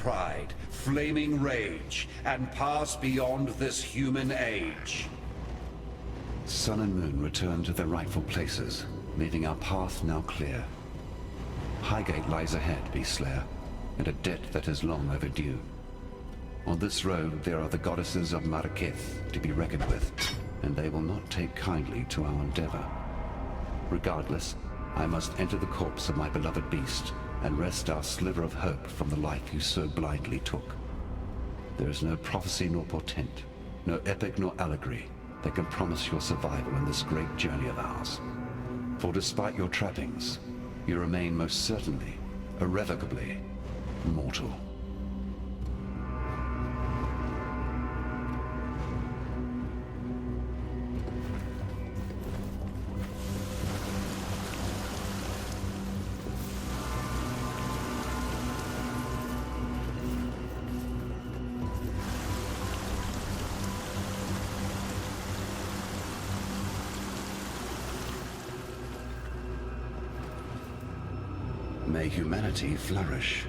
pride, flaming rage, and pass beyond this human age. Sun and Moon return to their rightful places, leaving our path now clear. Highgate lies ahead, Beastslayer, and a debt that is long overdue. On this road there are the goddesses of Marraketh to be reckoned with, and they will not take kindly to our endeavor. Regardless, I must enter the corpse of my beloved beast and wrest our sliver of hope from the life you so blindly took. There is no prophecy nor portent, no epic nor allegory that can promise your survival in this great journey of ours. For despite your trappings, you remain most certainly, irrevocably, mortal. May humanity flourish.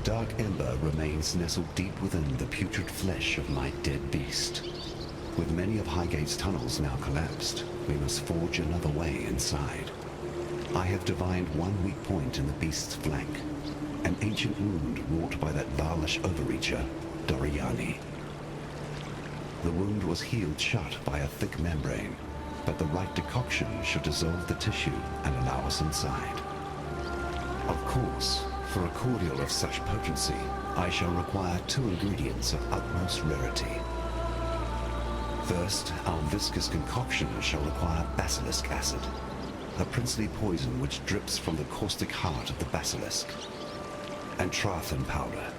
dark ember remains nestled deep within the putrid flesh of my dead beast. With many of Highgate's tunnels now collapsed, we must forge another way inside. I have divined one weak point in the beast's flank, an ancient wound wrought by that Varlish overreacher, Doriani. The wound was healed shut by a thick membrane, but the right decoction should dissolve the tissue and allow us inside. Of course, for a cordial of such potency, I shall require 2 ingredients of utmost rarity. First, our viscous concoction shall require basilisk acid, a princely poison which drips from the caustic heart of the basilisk, and Trathan powder,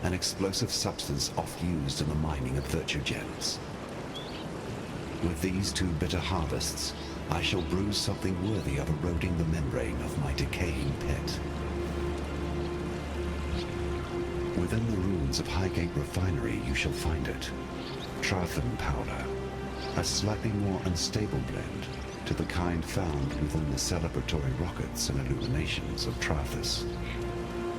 an explosive substance oft used in the mining of virtue gems. With these 2 bitter harvests, I shall brew something worthy of eroding the membrane of my decaying pet. Within the ruins of Highgate Refinery you shall find it. Trathan powder, a slightly more unstable blend to the kind found within the celebratory rockets and illuminations of Trathus.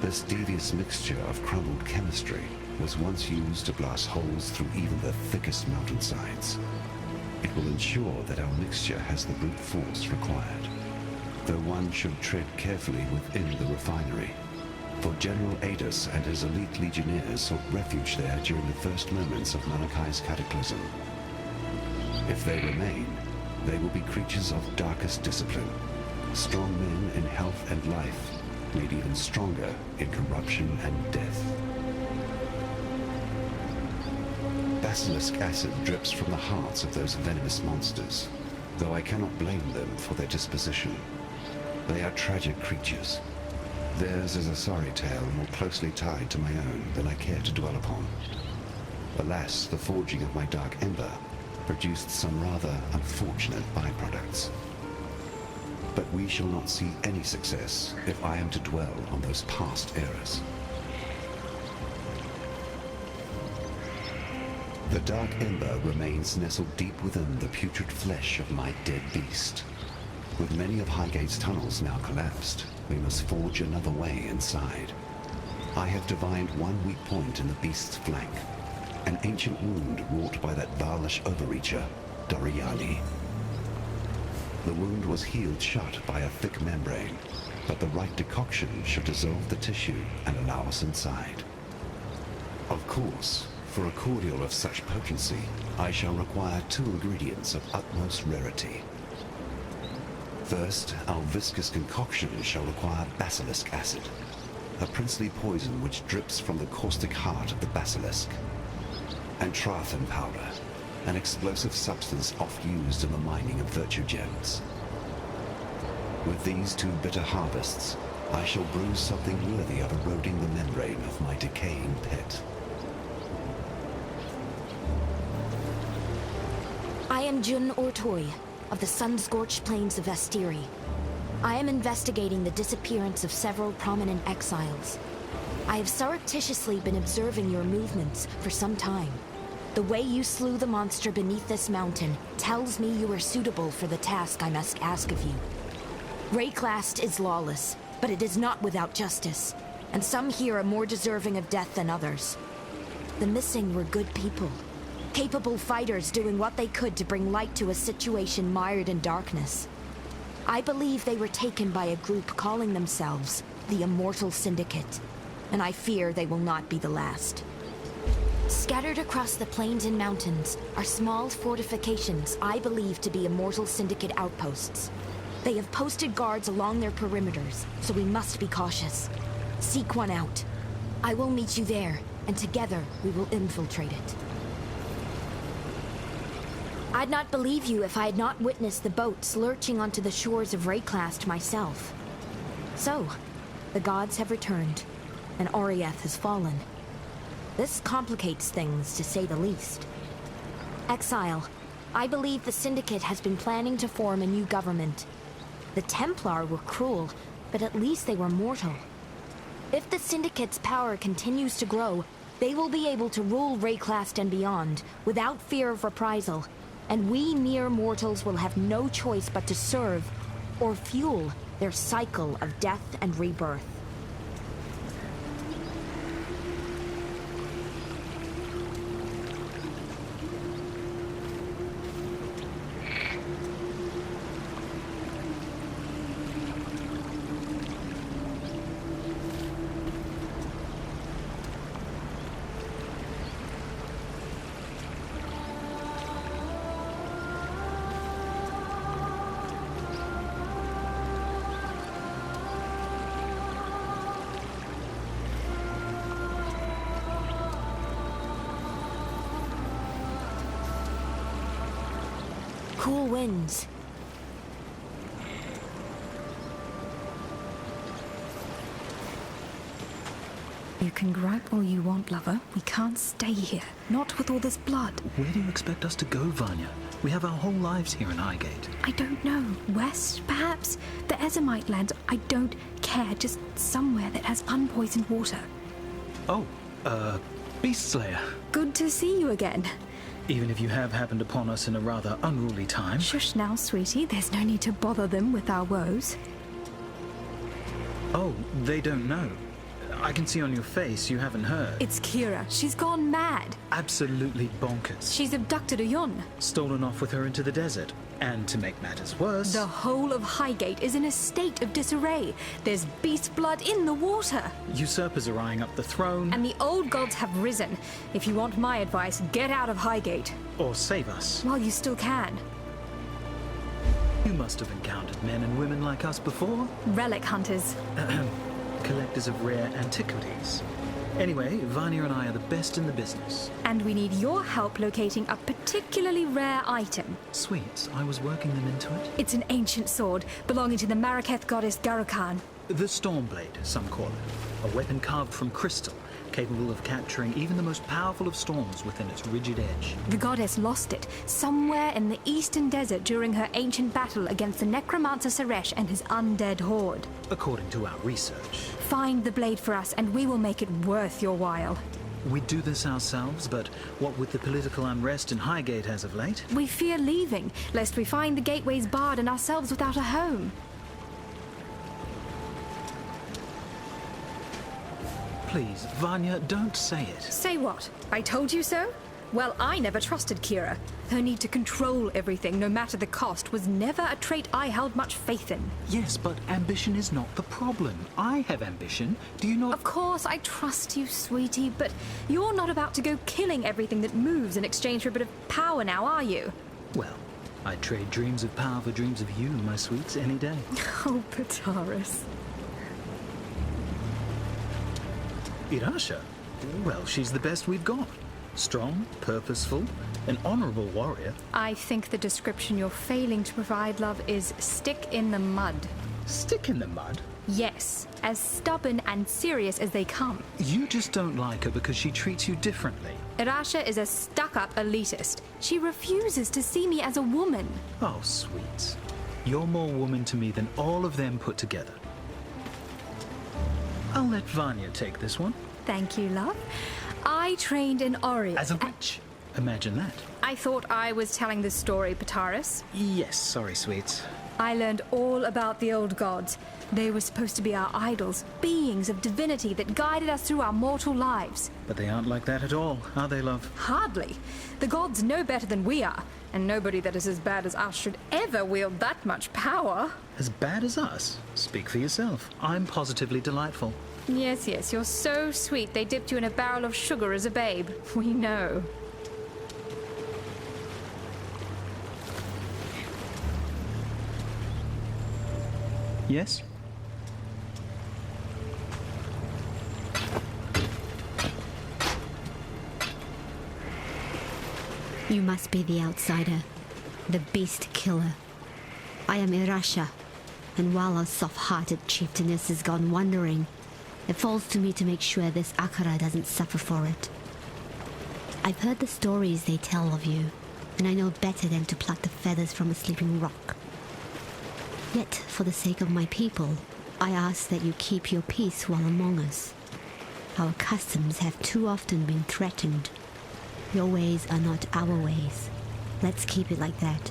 This devious mixture of crumbled chemistry was once used to blast holes through even the thickest mountainsides. It will ensure that our mixture has the brute force required, though one should tread carefully within the refinery, for General Adus and his elite legionnaires sought refuge there during the first moments of Malachai's cataclysm. If they remain, they will be creatures of darkest discipline, strong men in health and life, made even stronger in corruption and death. Basilisk acid drips from the hearts of those venomous monsters, though I cannot blame them for their disposition. They are tragic creatures. Theirs is a sorry tale more closely tied to my own than I care to dwell upon. Alas, the forging of my dark ember produced some rather unfortunate byproducts. But we shall not see any success if I am to dwell on those past eras. The dark ember remains nestled deep within the putrid flesh of my dead beast. With many of Highgate's tunnels now collapsed, we must forge another way inside. I have divined one weak point in the beast's flank, an ancient wound wrought by that Varlish overreacher, Doriani. The wound was healed shut by a thick membrane, but the right decoction should dissolve the tissue and allow us inside. Of course, for a cordial of such potency, I shall require 2 ingredients of utmost rarity. First, our viscous concoction shall require basilisk acid, a princely poison which drips from the caustic heart of the basilisk, and Trathan powder, an explosive substance oft used in the mining of virtue gems. With these 2 bitter harvests, I shall brew something worthy of eroding the membrane of my decaying pet. I am Jun Ortoy, of the sun-scorched plains of Vestiri. I am investigating the disappearance of several prominent exiles. I have surreptitiously been observing your movements for some time. The way you slew the monster beneath this mountain tells me you are suitable for the task I must ask of you. Rayclast is lawless, but it is not without justice, and some here are more deserving of death than others. The missing were good people, capable fighters doing what they could to bring light to a situation mired in darkness. I believe they were taken by a group calling themselves the Immortal Syndicate, and I fear they will not be the last. Scattered across the plains and mountains are small fortifications I believe to be Immortal Syndicate outposts. They have posted guards along their perimeters, so we must be cautious. Seek one out. I will meet you there, and together we will infiltrate it. I'd not believe you if I had not witnessed the boats lurching onto the shores of Rayclast myself. So, the gods have returned, and Oriath has fallen. This complicates things, to say the least. Exile, I believe the Syndicate has been planning to form a new government. The Templar were cruel, but at least they were mortal. If the Syndicate's power continues to grow, they will be able to rule Rayclast and beyond, without fear of reprisal, and we mere mortals will have no choice but to serve, or fuel, their cycle of death and rebirth. Cool winds. You can gripe all you want, lover. We can't stay here. Not with all this blood. Where do you expect us to go, Vanya? We have our whole lives here in Highgate. I don't know. West, perhaps? The Ezemite lands. I don't care. Just somewhere that has unpoisoned water. Oh, Beast Slayer. Good to see you again. Even if you have happened upon us in a rather unruly time. Shush now, sweetie. There's no need to bother them with our woes. Oh, they don't know. I can see on your face you haven't heard. It's Kira. She's gone mad. Absolutely bonkers. She's abducted Uyun. Stolen off with her into the desert. And to make matters worse... The whole of Highgate is in a state of disarray. There's beast blood in the water. Usurpers are eyeing up the throne. And the old gods have risen. If you want my advice, get out of Highgate. Or save us. While you still can. You must have encountered men and women like us before. Relic hunters. Collectors of rare antiquities. Anyway, Vanya and I are the best in the business. And we need your help locating a particularly rare item. Sweets, I was working them into it. It's an ancient sword belonging to the Maraketh goddess Garukan. The Stormblade, some call it. A weapon carved from crystal, capable of capturing even the most powerful of storms within its rigid edge. The goddess lost it somewhere in the eastern desert during her ancient battle against the necromancer Suresh and his undead horde. According to our research. Find the blade for us and we will make it worth your while. We'd do this ourselves, but what with the political unrest in Highgate as of late? We fear leaving, lest we find the gateways barred and ourselves without a home. Please, Vanya, don't say it. Say what? I told you so? Well, I never trusted Kira. Her need to control everything, no matter the cost, was never a trait I held much faith in. Yes, but ambition is not the problem. I have ambition. Do you not... Of course, I trust you, sweetie, but you're not about to go killing everything that moves in exchange for a bit of power now, are you? Well, I'd trade dreams of power for dreams of you, my sweets, any day. Oh, Pataris. Irasha? Well, she's the best we've got. Strong, purposeful, an honorable warrior. I think the description you're failing to provide, love, is stick in the mud. Stick in the mud? Yes, as stubborn and serious as they come. You just don't like her because she treats you differently. Irasha is a stuck-up elitist. She refuses to see me as a woman. Oh, sweets. You're more woman to me than all of them put together. I'll let Vanya take this one. Thank you, love. I trained in Orient. As a witch. Imagine that. I thought I was telling this story, Pataris. Yes, sorry, sweets. I learned all about the old gods. They were supposed to be our idols, beings of divinity that guided us through our mortal lives. But they aren't like that at all, are they, love? Hardly. The gods know better than we are, and nobody that is as bad as us should ever wield that much power. As bad as us? Speak for yourself. I'm positively delightful. Yes, yes, you're so sweet they dipped you in a barrel of sugar as a babe. We know. Yes? You must be the outsider, the beast killer. I am Irasha, and while our soft-hearted chieftainess is gone wandering, it falls to me to make sure this Akara doesn't suffer for it. I've heard the stories they tell of you, and I know better than to pluck the feathers from a sleeping rock. Yet, for the sake of my people, I ask that you keep your peace while among us. Our customs have too often been threatened. Your ways are not our ways. Let's keep it like that.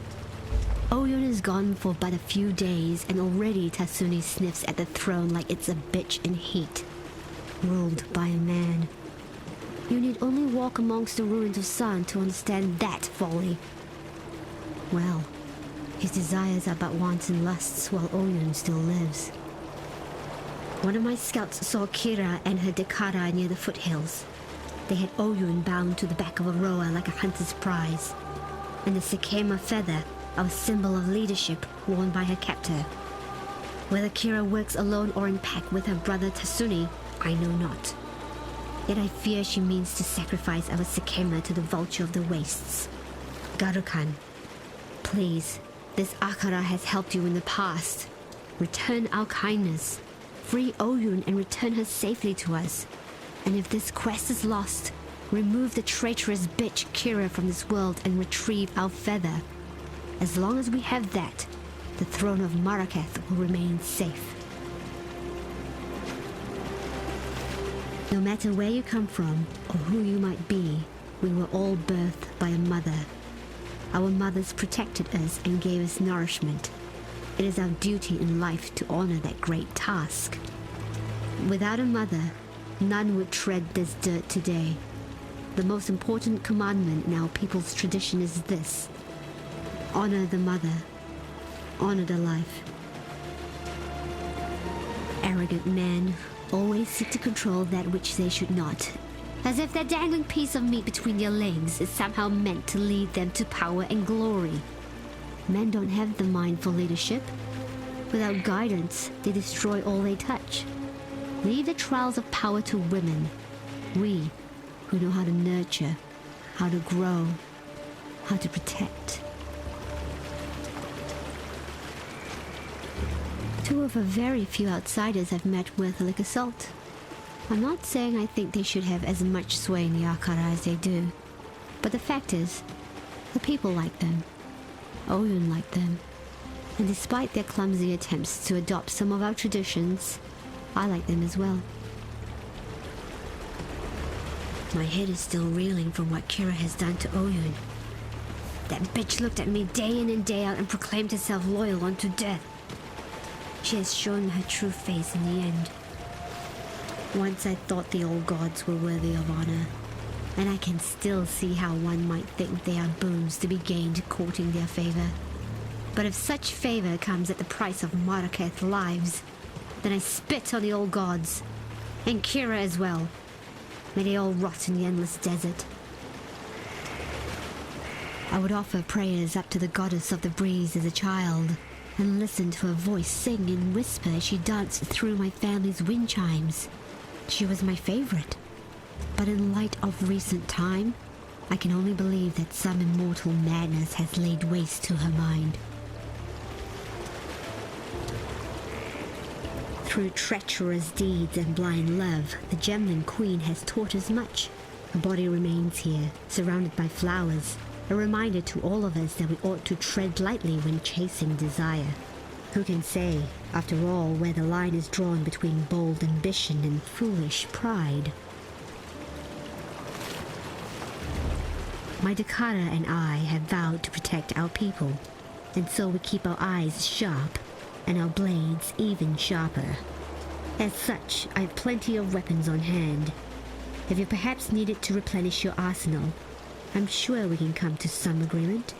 Oyun is gone for but a few days, and already Tasuni sniffs at the throne like it's a bitch in heat. Ruled by a man. You need only walk amongst the ruins of Sun to understand that folly. Well, his desires are but wants and lusts while Oyun still lives. One of my scouts saw Kira and her Dekara near the foothills. They had Oyun bound to the back of a roa like a hunter's prize, and the Sekema feather, a symbol of leadership worn by her captor. Whether Kira works alone or in pack with her brother Tasuni, I know not. Yet I fear she means to sacrifice our Sekema to the vulture of the wastes. Garukan, Please, this Akara has helped you in the past. Return our kindness. Free Oyun and return her safely to us. And if this quest is lost, remove the traitorous bitch Kira from this world and retrieve our feather. As long as we have that, the throne of Marraketh will remain safe. No matter where you come from or who you might be, we were all birthed by a mother. Our mothers protected us and gave us nourishment. It is our duty in life to honor that great task. Without a mother, none would tread this dirt today. The most important commandment in our people's tradition is this: honor the mother, honor the life. Arrogant men always seek to control that which they should not, as if that dangling piece of meat between their legs is somehow meant to lead them to power and glory. Men don't have the mind for leadership. Without guidance, they destroy all they touch. Leave the trials of power to women. We, who know how to nurture, how to grow, how to protect. Two of the very few outsiders I've met with like assault. I'm not saying I think they should have as much sway in the Akara as they do, but the fact is, the people like them. Oyun like them. And despite their clumsy attempts to adopt some of our traditions, I like them as well. My head is still reeling from what Kira has done to Oyun. That bitch looked at me day in and day out and proclaimed herself loyal unto death. She has shown her true face in the end. Once I thought the old gods were worthy of honor, and I can still see how one might think they are boons to be gained courting their favor. But if such favor comes at the price of Marraketh lives, then I spit on the old gods, and Kira as well. May they all rot in the endless desert. I would offer prayers up to the goddess of the breeze as a child, and listen to her voice sing and whisper as she danced through my family's wind chimes. She was my favorite. But in light of recent time, I can only believe that some immortal madness has laid waste to her mind. Through treacherous deeds and blind love, the Gemlin Queen has taught us much. Her body remains here, surrounded by flowers, a reminder to all of us that we ought to tread lightly when chasing desire. Who can say, after all, where the line is drawn between bold ambition and foolish pride? My Dakara and I have vowed to protect our people, and so we keep our eyes sharp and our blades even sharper. As such, I have plenty of weapons on hand. If you perhaps needed to replenish your arsenal, I'm sure we can come to some agreement.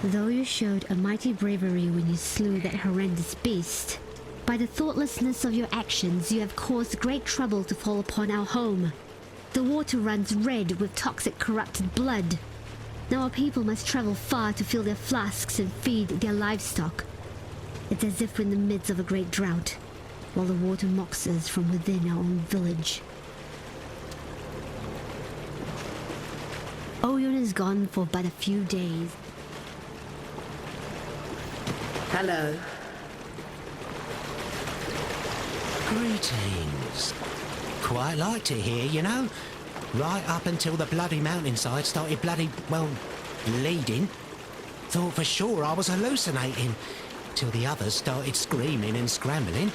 Though you showed a mighty bravery when you slew that horrendous beast, by the thoughtlessness of your actions you have caused great trouble to fall upon our home. The water runs red with toxic corrupted blood. Now our people must travel far to fill their flasks and feed their livestock. It's as if we're in the midst of a great drought, while the water mocks us from within our own village. Oyun is gone for but a few days. Hello. Greetings. Quite liked it here, you know. Right up until the bloody mountainside started bleeding. Thought for sure I was hallucinating, till the others started screaming and scrambling.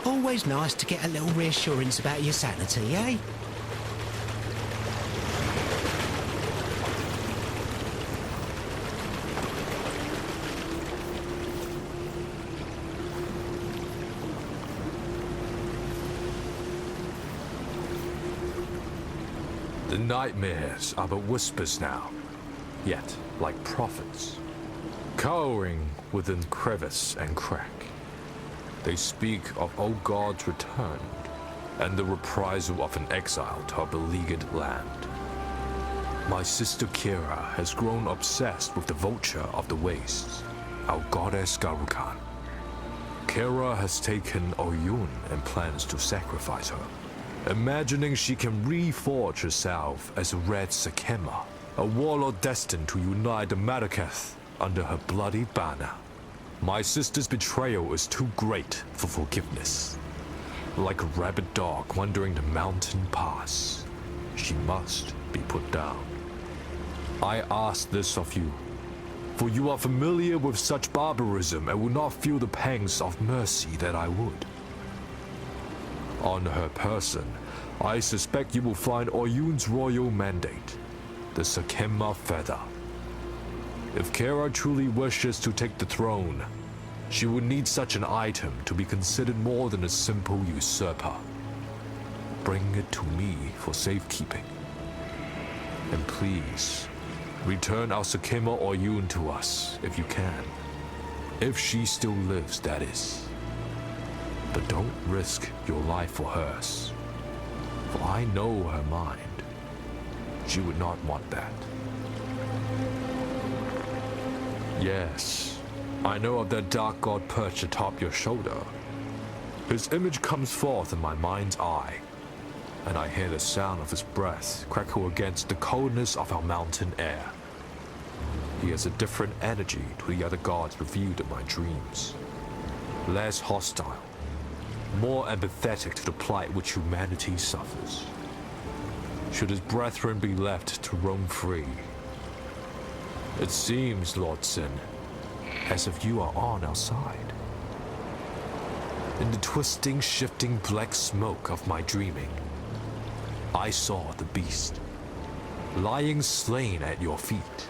Always nice to get a little reassurance about your sanity, eh? The nightmares are but whispers now, yet like prophets, cowering within crevice and crack. They speak of old gods returned, and the reprisal of an exile to our beleaguered land. My sister Kira has grown obsessed with the vulture of the wastes, our goddess Garukan. Kira has taken Oyun and plans to sacrifice her, imagining she can reforge herself as a red Sakema a warlord destined to unite the Marraketh under her bloody banner. My sister's betrayal is too great for forgiveness. Like a rabid dog wandering the mountain pass, she must be put down. I ask this of you, for you are familiar with such barbarism and will not feel the pangs of mercy that I would. On her person, I suspect you will find Oyun's royal mandate, the Sakema feather. If Kara truly wishes to take the throne, she would need such an item to be considered more than a simple usurper. Bring it to me for safekeeping. And please, return our Sakema Oyun to us if you can. If she still lives, that is. But don't risk your life for hers. For I know her mind. She would not want that. Yes, I know of that dark god perched atop your shoulder. His image comes forth in my mind's eye, and I hear the sound of his breath crackle against the coldness of our mountain air. He has a different energy to the other gods revealed in my dreams. Less hostile, more empathetic to the plight which humanity suffers. Should his brethren be left to roam free? It seems, Lord Sin, as if you are on our side. In the twisting, shifting black smoke of my dreaming, I saw the beast, lying slain at your feet.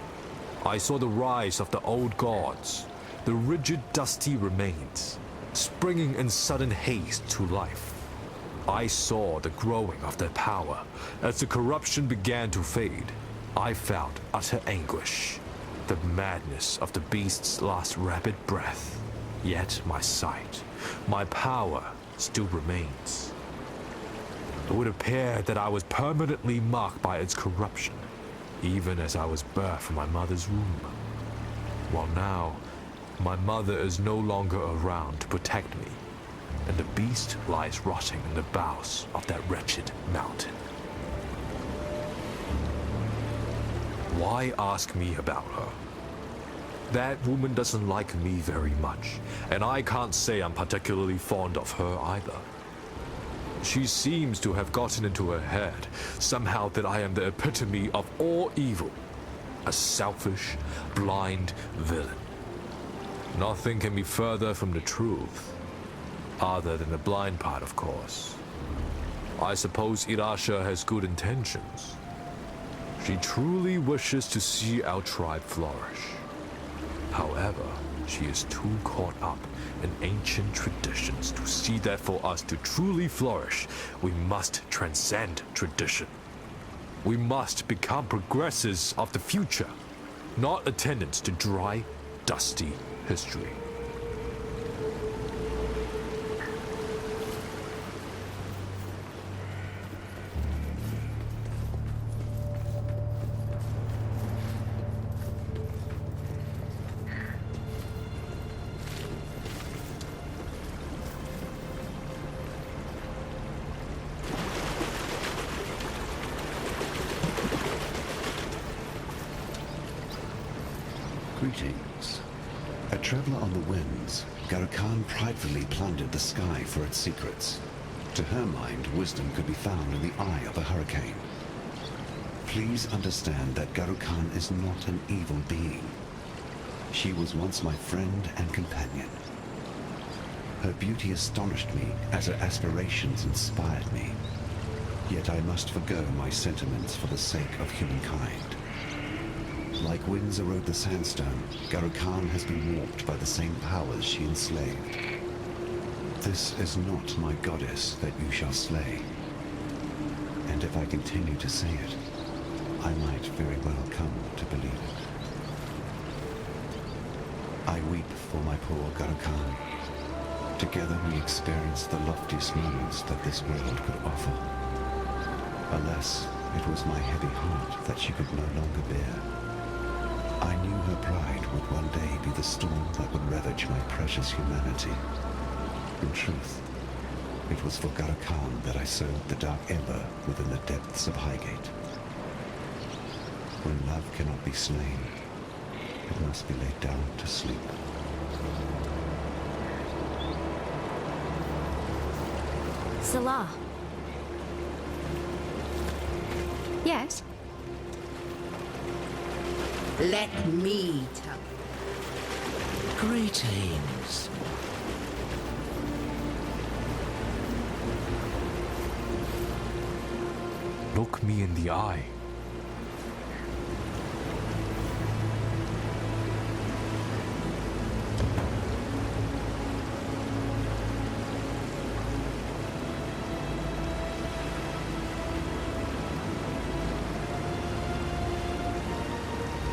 I saw the rise of the old gods, the rigid, dusty remains, springing in sudden haste to life. I saw the growing of their power. As the corruption began to fade, I felt utter anguish, the madness of the beast's last rapid breath. Yet my sight, my power, still remains. It would appear that I was permanently marked by its corruption, even as I was birthed from my mother's womb. While now, my mother is no longer around to protect me, and the beast lies rotting in the boughs of that wretched mountain. Why ask me about her? That woman doesn't like me very much, and I can't say I'm particularly fond of her either. She seems to have gotten into her head somehow that I am the epitome of all evil, a selfish, blind villain. Nothing can be further from the truth, other than the blind part, of course. I suppose Irasha has good intentions. She truly wishes to see our tribe flourish. However, she is too caught up in ancient traditions to see that for us to truly flourish, we must transcend tradition. We must become progressors of the future, not attendants to dry, dusty history. Greetings. A traveler on the winds, Garakan pridefully plundered the sky for its secrets. To her mind, wisdom could be found in the eye of a hurricane. Please understand that Garakan is not an evil being. She was once my friend and companion. Her beauty astonished me as her aspirations inspired me. Yet I must forgo my sentiments for the sake of humankind. Like winds erode the sandstone, Garakan has been warped by the same powers she enslaved. This is not my goddess that you shall slay. And if I continue to say it, I might very well come to believe it. I weep for my poor Garakan. Together we experienced the loftiest moments that this world could offer. Alas, it was my heavy heart that she could no longer bear. I knew her pride would one day be the storm that would ravage my precious humanity. In truth, it was for Garakan that I sowed the dark ember within the depths of Highgate. When love cannot be slain, it must be laid down to sleep. Salah, Yes? Let me tell. Greetings. Look me in the eye.